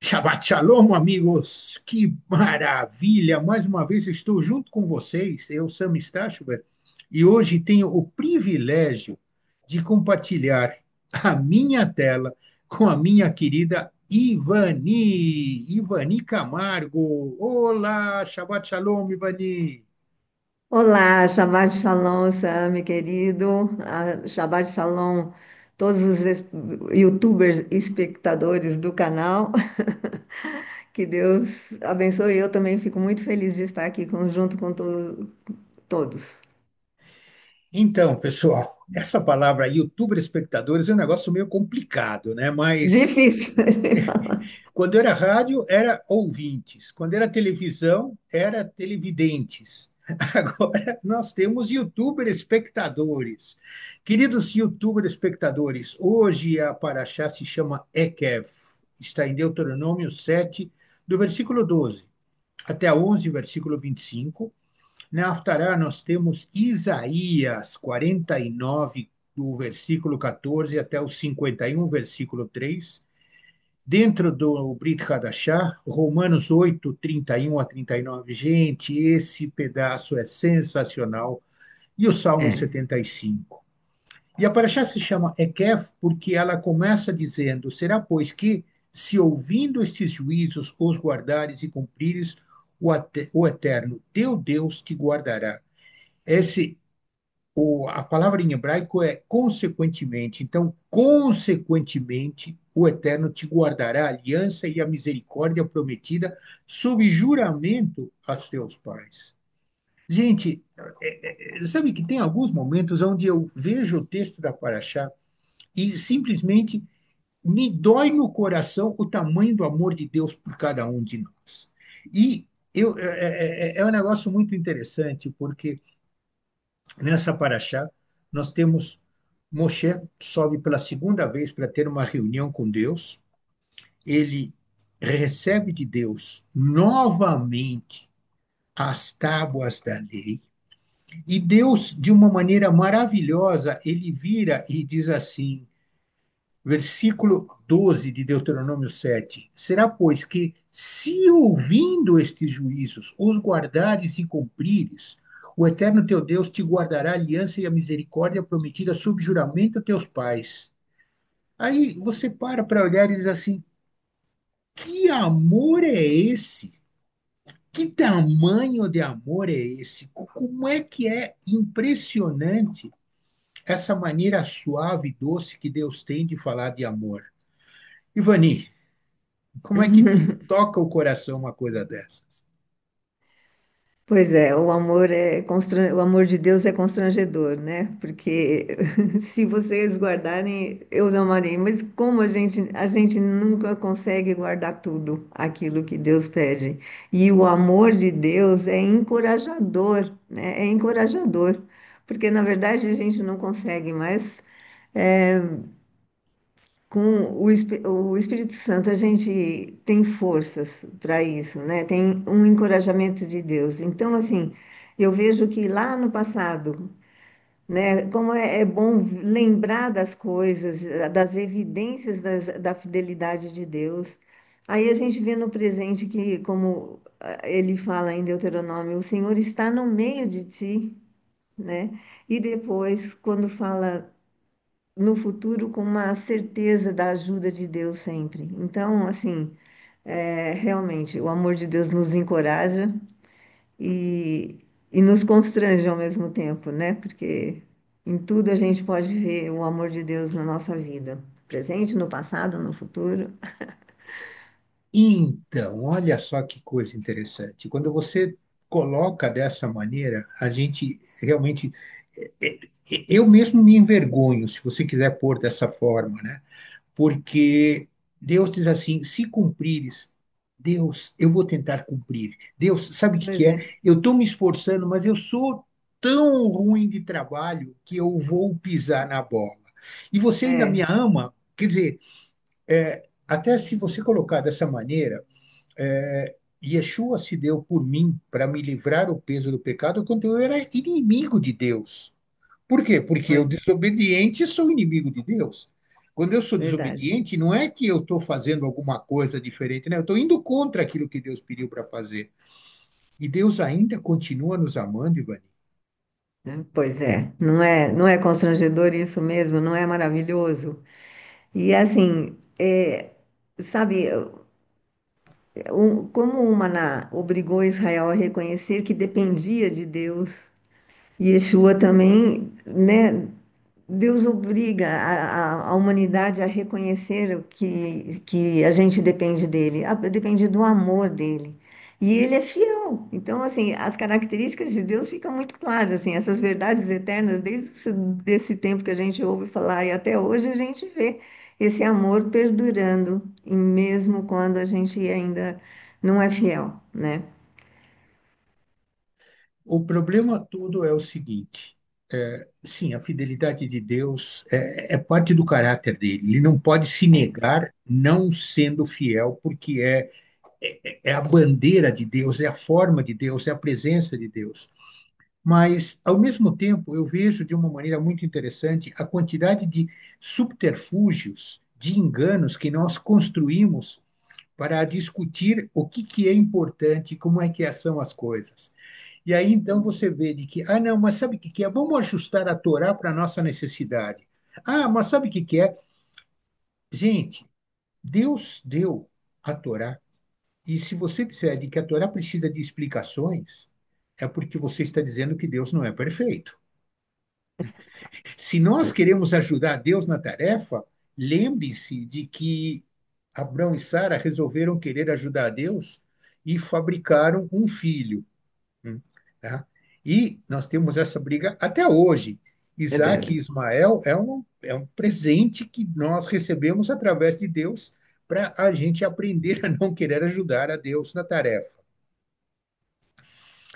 Shabbat Shalom, amigos! Que maravilha! Mais uma vez estou junto com vocês, eu, Sam Stachover, e hoje tenho o privilégio de compartilhar a minha tela com a minha querida Ivani Camargo. Olá, Shabbat Shalom, Ivani! Olá, Shabbat Shalom, Sam, querido. Shabbat Shalom, todos os YouTubers espectadores do canal. Que Deus abençoe. Eu também fico muito feliz de estar aqui junto com todos. Então, pessoal, essa palavra youtuber espectadores é um negócio meio complicado, né? Mas Difícil. quando era rádio, era ouvintes. Quando era televisão, era televidentes. Agora nós temos youtuber espectadores. Queridos youtuber espectadores, hoje a Paraxá se chama Ekev. Está em Deuteronômio 7, do versículo 12 até 11, versículo 25. Na Haftará, nós temos Isaías 49, do versículo 14 até o 51, versículo 3. Dentro do Brit Hadashah, Romanos 8, 31 a 39. Gente, esse pedaço é sensacional. E o Salmo É. 75. E a Paraxá se chama Ekef porque ela começa dizendo: Será, pois, que, se ouvindo estes juízos os guardares e cumprires, o Eterno, teu Deus, te guardará. Esse a palavra em hebraico é consequentemente. Então, consequentemente, o Eterno te guardará a aliança e a misericórdia prometida sob juramento aos teus pais. Gente, sabe que tem alguns momentos onde eu vejo o texto da Paraxá e simplesmente me dói no coração o tamanho do amor de Deus por cada um de nós. E é um negócio muito interessante, porque nessa paraxá, nós temos Moshe sobe pela segunda vez para ter uma reunião com Deus. Ele recebe de Deus novamente as tábuas da lei. E Deus, de uma maneira maravilhosa, ele vira e diz assim, versículo 12 de Deuteronômio 7: Será, pois, que, se ouvindo estes juízos, os guardares e cumprires, o Eterno teu Deus te guardará a aliança e a misericórdia prometida sob juramento a teus pais. Aí você para olhar e diz assim: que amor é esse? Que tamanho de amor é esse? Como é que é impressionante essa maneira suave e doce que Deus tem de falar de amor? Ivani, como é que te toca o coração uma coisa dessas? Pois é, o amor de Deus é constrangedor, né? Porque se vocês guardarem, eu não amarei. Mas como a gente nunca consegue guardar tudo aquilo que Deus pede. E o amor de Deus é encorajador, né? É encorajador, porque na verdade a gente não consegue, mas é, com o Espírito Santo a gente tem forças para isso, né? Tem um encorajamento de Deus. Então, assim, eu vejo que lá no passado, né, como é bom lembrar das coisas, das evidências da fidelidade de Deus. Aí a gente vê no presente que, como ele fala em Deuteronômio, o Senhor está no meio de ti, né? E depois, quando fala no futuro com uma certeza da ajuda de Deus sempre. Então, assim, realmente, o amor de Deus nos encoraja e, e nos constrange ao mesmo tempo, né? Porque em tudo a gente pode ver o amor de Deus na nossa vida, presente, no passado, no futuro. Então, olha só que coisa interessante. Quando você coloca dessa maneira, a gente realmente. é, Eu mesmo me envergonho, se você quiser pôr dessa forma, né? Porque Deus diz assim: se cumprires, Deus, eu vou tentar cumprir. Deus, sabe o que que Pois é? é. Eu estou me esforçando, mas eu sou tão ruim de trabalho que eu vou pisar na bola. E você ainda me É, ama? Quer dizer, até se você colocar dessa maneira, Yeshua se deu por mim para me livrar o peso do pecado quando eu era inimigo de Deus. Por quê? Porque eu, pois desobediente, sou inimigo de Deus. Quando eu sou verdade. desobediente, não é que eu estou fazendo alguma coisa diferente, né? Eu estou indo contra aquilo que Deus pediu para fazer. E Deus ainda continua nos amando, Ivani. Né? Pois é, não é constrangedor isso mesmo, não é maravilhoso? E assim, sabe, como o Maná obrigou Israel a reconhecer que dependia de Deus, e Yeshua também, né? Deus obriga a humanidade a reconhecer que a gente depende dele, depende do amor dele. E ele é fiel. Então, assim, as características de Deus ficam muito claras, assim, essas verdades eternas, desde desse tempo que a gente ouve falar e até hoje a gente vê esse amor perdurando, e mesmo quando a gente ainda não é fiel, né? O problema todo é o seguinte: sim, a fidelidade de Deus é parte do caráter dele. Ele não pode se É, negar não sendo fiel, porque é a bandeira de Deus, é a forma de Deus, é a presença de Deus. Mas, ao mesmo tempo, eu vejo de uma maneira muito interessante a quantidade de subterfúgios, de enganos que nós construímos para discutir o que é importante, como é que são as coisas. E aí, então, você vê de que, ah, não, mas sabe o que é? Vamos ajustar a Torá para a nossa necessidade. Ah, mas sabe o que é? Gente, Deus deu a Torá. E se você disser de que a Torá precisa de explicações, é porque você está dizendo que Deus não é perfeito. Se nós queremos ajudar Deus na tarefa, lembre-se de que Abraão e Sara resolveram querer ajudar a Deus e fabricaram um filho. Tá? E nós temos essa briga até hoje. Isaac e verdade. Ismael é um presente que nós recebemos através de Deus para a gente aprender a não querer ajudar a Deus na tarefa.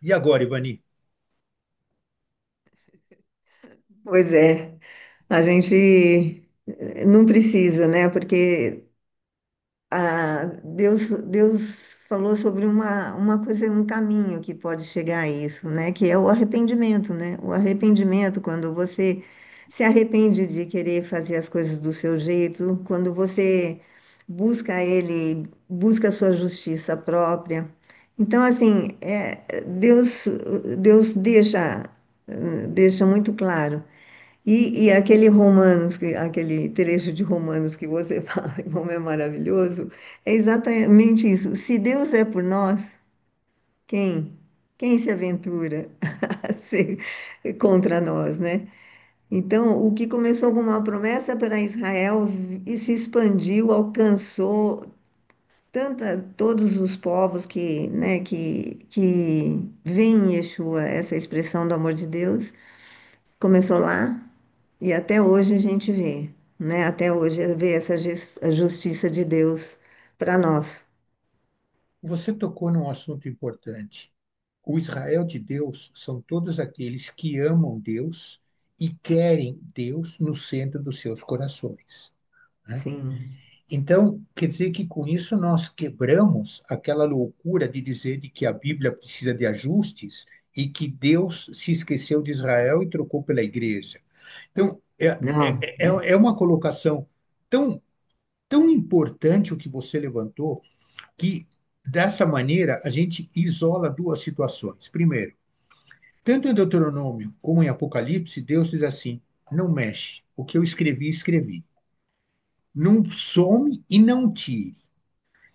E agora, Ivani? Pois é, a gente não precisa, né? Porque Deus falou sobre uma coisa, um caminho que pode chegar a isso, né? Que é o arrependimento, né? O arrependimento, quando você se arrepende de querer fazer as coisas do seu jeito, quando você busca Ele, busca a sua justiça própria. Então, assim, Deus deixa muito claro. E aquele Romanos, aquele trecho de Romanos que você fala, como é maravilhoso, é exatamente isso. Se Deus é por nós, quem? Quem se aventura a ser contra nós, né? Então, o que começou com uma promessa para Israel e se expandiu, alcançou todos os povos que veem em Yeshua essa expressão do amor de Deus. Começou lá e até hoje a gente vê, né? Até hoje vê essa a justiça de Deus para nós. Você tocou num assunto importante. O Israel de Deus são todos aqueles que amam Deus e querem Deus no centro dos seus corações, né? Sim, Então, quer dizer que com isso nós quebramos aquela loucura de dizer de que a Bíblia precisa de ajustes e que Deus se esqueceu de Israel e trocou pela igreja. Então, não, é uma colocação tão, tão importante o que você levantou, que dessa maneira a gente isola duas situações. Primeiro, tanto em Deuteronômio como em Apocalipse, Deus diz assim: não mexe, o que eu escrevi, escrevi. Não some e não tire.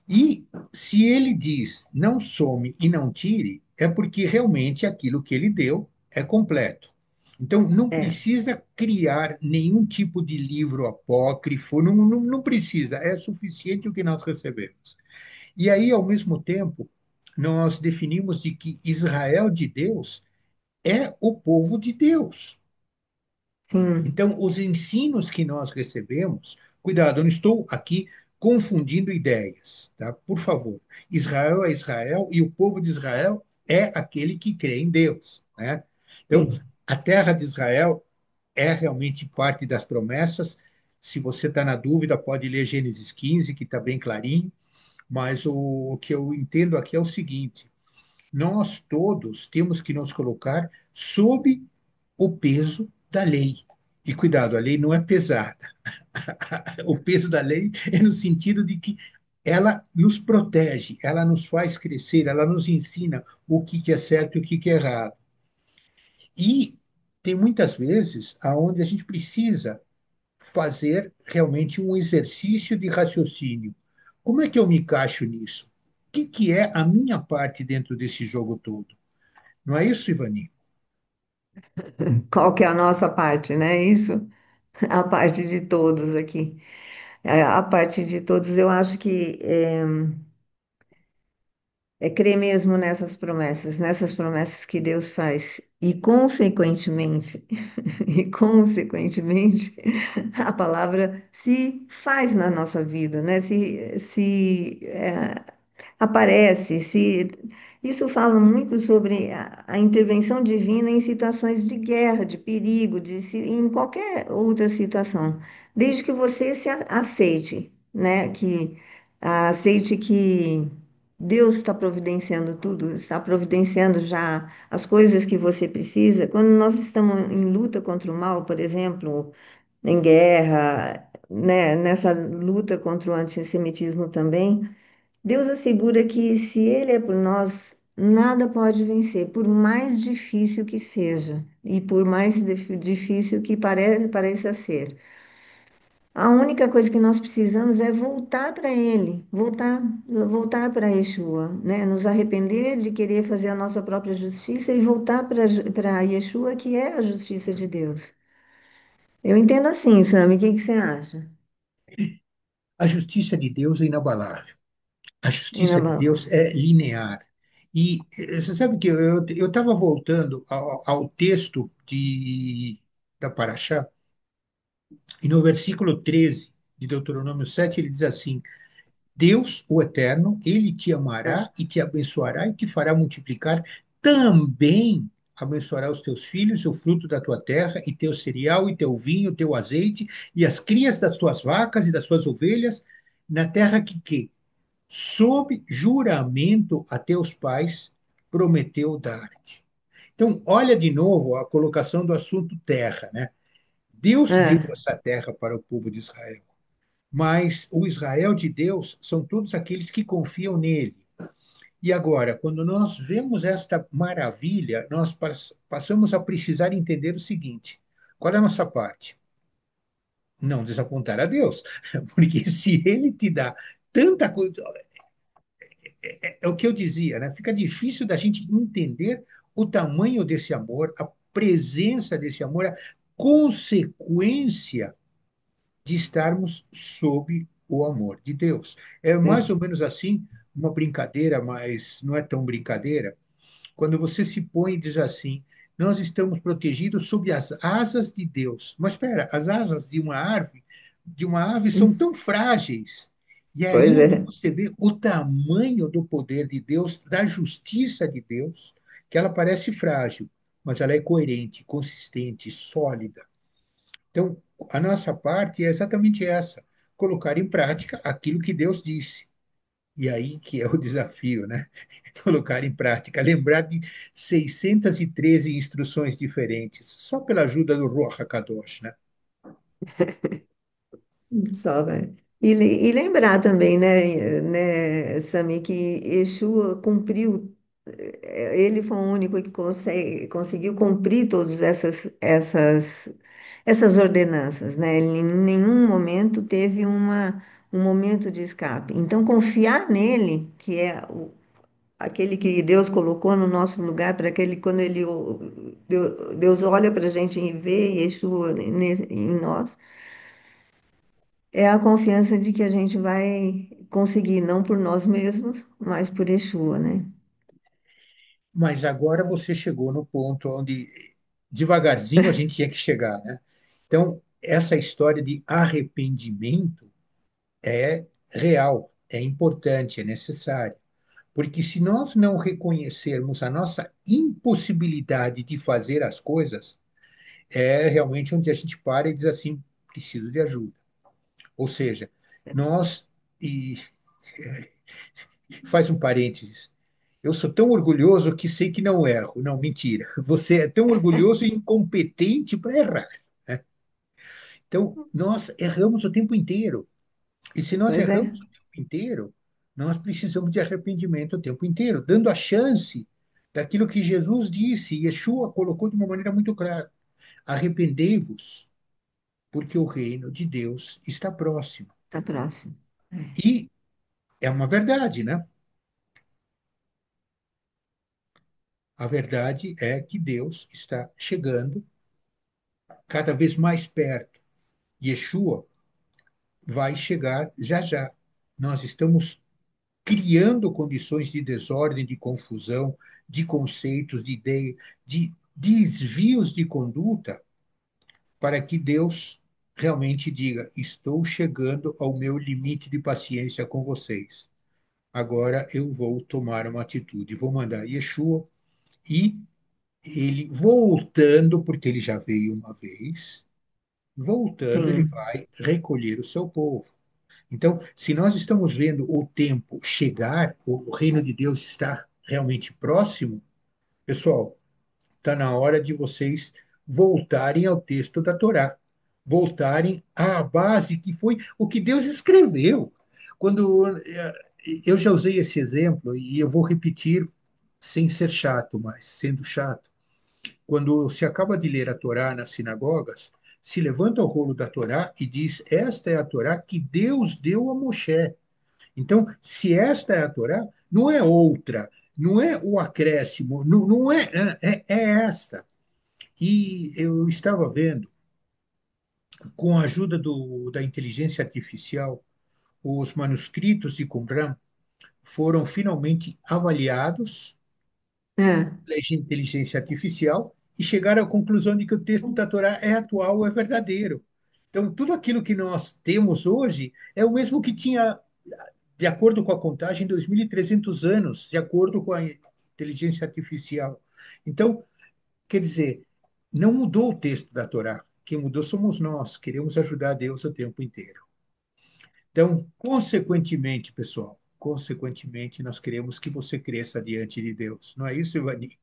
E se ele diz não some e não tire, é porque realmente aquilo que ele deu é completo. Então, não é, precisa criar nenhum tipo de livro apócrifo, não precisa, é suficiente o que nós recebemos. E aí, ao mesmo tempo, nós definimos de que Israel de Deus é o povo de Deus. sim, Então, os ensinos que nós recebemos, cuidado, eu não estou aqui confundindo ideias, tá? Por favor. Israel é Israel e o povo de Israel é aquele que crê em Deus, né? Então, sim, a terra de Israel é realmente parte das promessas. Se você está na dúvida, pode ler Gênesis 15, que está bem clarinho. Mas o que eu entendo aqui é o seguinte: nós todos temos que nos colocar sob o peso da lei. E cuidado, a lei não é pesada. O peso da lei é no sentido de que ela nos protege, ela nos faz crescer, ela nos ensina o que que é certo e o que que é errado. E tem muitas vezes aonde a gente precisa fazer realmente um exercício de raciocínio. Como é que eu me encaixo nisso? O que que é a minha parte dentro desse jogo todo? Não é isso, Ivani? Qual que é a nossa parte, né? Isso, a parte de todos aqui. A parte de todos, eu acho que é crer mesmo nessas promessas que Deus faz. E, consequentemente, e, consequentemente, a palavra se faz na nossa vida, né? Aparece, se... Isso fala muito sobre a intervenção divina em situações de guerra, de perigo, em qualquer outra situação. Desde que você se aceite, né? Aceite que Deus está providenciando tudo, está providenciando já as coisas que você precisa. Quando nós estamos em luta contra o mal, por exemplo, em guerra, né, nessa luta contra o antissemitismo também, Deus assegura que se Ele é por nós, nada pode vencer, por mais difícil que seja e por mais difícil que pareça ser. A única coisa que nós precisamos é voltar para Ele, voltar para Yeshua, né? Nos arrepender de querer fazer a nossa própria justiça e voltar para Yeshua, que é a justiça de Deus. Eu entendo assim, Sami, o que que você acha? A justiça de Deus é inabalável. A justiça de Deus Inabalável. é linear. E você sabe que eu estava voltando ao texto da Paraxá, e no versículo 13 de Deuteronômio 7 ele diz assim: Deus, o Eterno, ele te É, amará e te abençoará e te fará multiplicar, também abençoará os teus filhos, o fruto da tua terra, e teu cereal, e teu vinho, teu azeite, e as crias das tuas vacas e das tuas ovelhas, na terra que sob juramento a teus pais, prometeu dar-te. Então, olha de novo a colocação do assunto terra, né? Deus deu é, essa terra para o povo de Israel, mas o Israel de Deus são todos aqueles que confiam nele. E agora, quando nós vemos esta maravilha, nós passamos a precisar entender o seguinte: qual é a nossa parte? Não desapontar a Deus, porque se ele te dá tanta coisa, é o que eu dizia, né? Fica difícil da gente entender o tamanho desse amor, a presença desse amor, a consequência de estarmos sob o amor de Deus. É mais é. ou menos assim, uma brincadeira, mas não é tão brincadeira, quando você se põe e diz assim: nós estamos protegidos sob as asas de Deus. Mas espera, as asas de uma ave são tão frágeis. E é Pois aí onde é. você vê o tamanho do poder de Deus, da justiça de Deus, que ela parece frágil, mas ela é coerente, consistente, sólida. Então, a nossa parte é exatamente essa: colocar em prática aquilo que Deus disse. E aí que é o desafio, né? Colocar em prática, lembrar de 613 instruções diferentes, só pela ajuda do Ruach HaKadosh, né? Só, né? E lembrar também, Sami, que Yeshua cumpriu, ele foi o único que conseguiu cumprir todas essas ordenanças, né? Ele em nenhum momento teve um momento de escape. Então, confiar nele, que é aquele que Deus colocou no nosso lugar, para aquele, quando Deus olha para a gente e vê Yeshua em nós, é a confiança de que a gente vai conseguir, não por nós mesmos, mas por Yeshua, né? Mas agora você chegou no ponto onde devagarzinho a gente tinha que chegar, né? Então, essa história de arrependimento é real, é importante, é necessário. Porque se nós não reconhecermos a nossa impossibilidade de fazer as coisas, é realmente onde a gente para e diz assim: preciso de ajuda. Ou seja, nós, e faz um parênteses, eu sou tão orgulhoso que sei que não erro. Não, mentira. Você é tão orgulhoso e incompetente para errar, né? Então, nós erramos o tempo inteiro. E se nós Pois é, erramos o tempo inteiro, nós precisamos de arrependimento o tempo inteiro, dando a chance daquilo que Jesus disse, e Yeshua colocou de uma maneira muito clara: arrependei-vos, porque o reino de Deus está próximo. tá próximo. É. E é uma verdade, né? A verdade é que Deus está chegando cada vez mais perto. Yeshua vai chegar já já. Nós estamos criando condições de desordem, de confusão, de conceitos, de ideia, de desvios de conduta, para que Deus realmente diga: estou chegando ao meu limite de paciência com vocês. Agora eu vou tomar uma atitude, vou mandar Yeshua e ele voltando, porque ele já veio uma vez, voltando, ele Sim, vai recolher o seu povo. Então, se nós estamos vendo o tempo chegar, o reino de Deus está realmente próximo, pessoal, está na hora de vocês voltarem ao texto da Torá, voltarem à base que foi o que Deus escreveu. Quando eu já usei esse exemplo e eu vou repetir sem ser chato, mas sendo chato. Quando se acaba de ler a Torá nas sinagogas, se levanta o rolo da Torá e diz: esta é a Torá que Deus deu a Moshe. Então, se esta é a Torá, não é outra, não é o acréscimo, não é, é esta. E eu estava vendo, com a ajuda da inteligência artificial, os manuscritos de Qumran foram finalmente avaliados é, pela inteligência artificial e chegaram à conclusão de que o texto da Torá é atual, é verdadeiro. Então, tudo aquilo que nós temos hoje é o mesmo que tinha, de acordo com a contagem, 2.300 anos, de acordo com a inteligência artificial. Então, quer dizer, não mudou o texto da Torá. Quem mudou somos nós. Queremos ajudar Deus o tempo inteiro. Então, consequentemente, pessoal, consequentemente, nós queremos que você cresça diante de Deus. Não é isso, Ivani?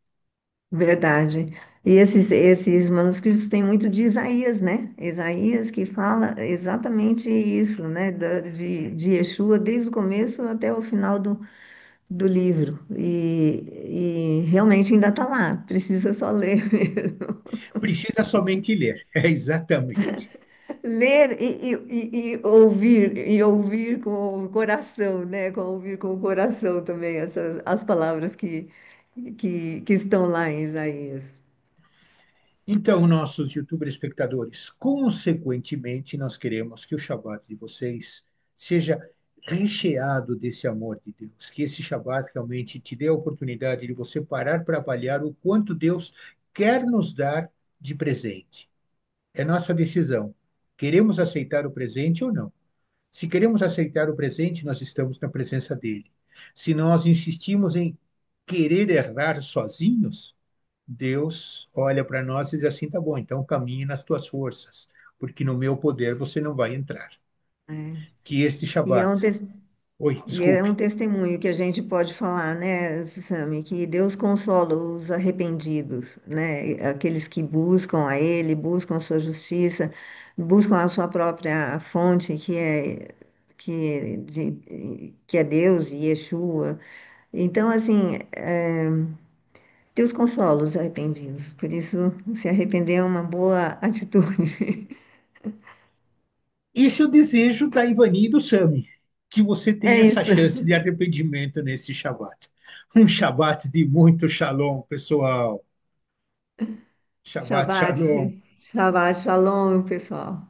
verdade. E esses manuscritos têm muito de Isaías, né? Isaías que fala exatamente isso, né? De Yeshua desde o começo até o final do livro. E realmente ainda está lá, precisa só ler mesmo. Precisa somente ler. É exatamente. Ler e ouvir com o coração, né? Com ouvir com o coração também as palavras que estão lá em Isaías. Então, nossos YouTuber espectadores, consequentemente, nós queremos que o Shabat de vocês seja recheado desse amor de Deus, que esse Shabat realmente te dê a oportunidade de você parar para avaliar o quanto Deus quer nos dar de presente. É nossa decisão. Queremos aceitar o presente ou não? Se queremos aceitar o presente, nós estamos na presença dele. Se nós insistimos em querer errar sozinhos, Deus olha para nós e diz assim: tá bom, então caminhe nas tuas forças, porque no meu poder você não vai entrar. É. Que este E é Shabat. um, tes- Oi, e é um desculpe. testemunho que a gente pode falar, né, Sami, que Deus consola os arrependidos, né, aqueles que buscam a Ele, buscam a sua justiça, buscam a sua própria fonte, que é Deus e Yeshua. Então, assim, Deus consola os arrependidos, por isso se arrepender é uma boa atitude. Esse é o desejo da Ivani e do Sami, que você É tenha essa isso. chance de arrependimento nesse Shabat. Um Shabat de muito shalom, pessoal. Shabbat Shabbat, shalom. Shabbat Shalom, pessoal.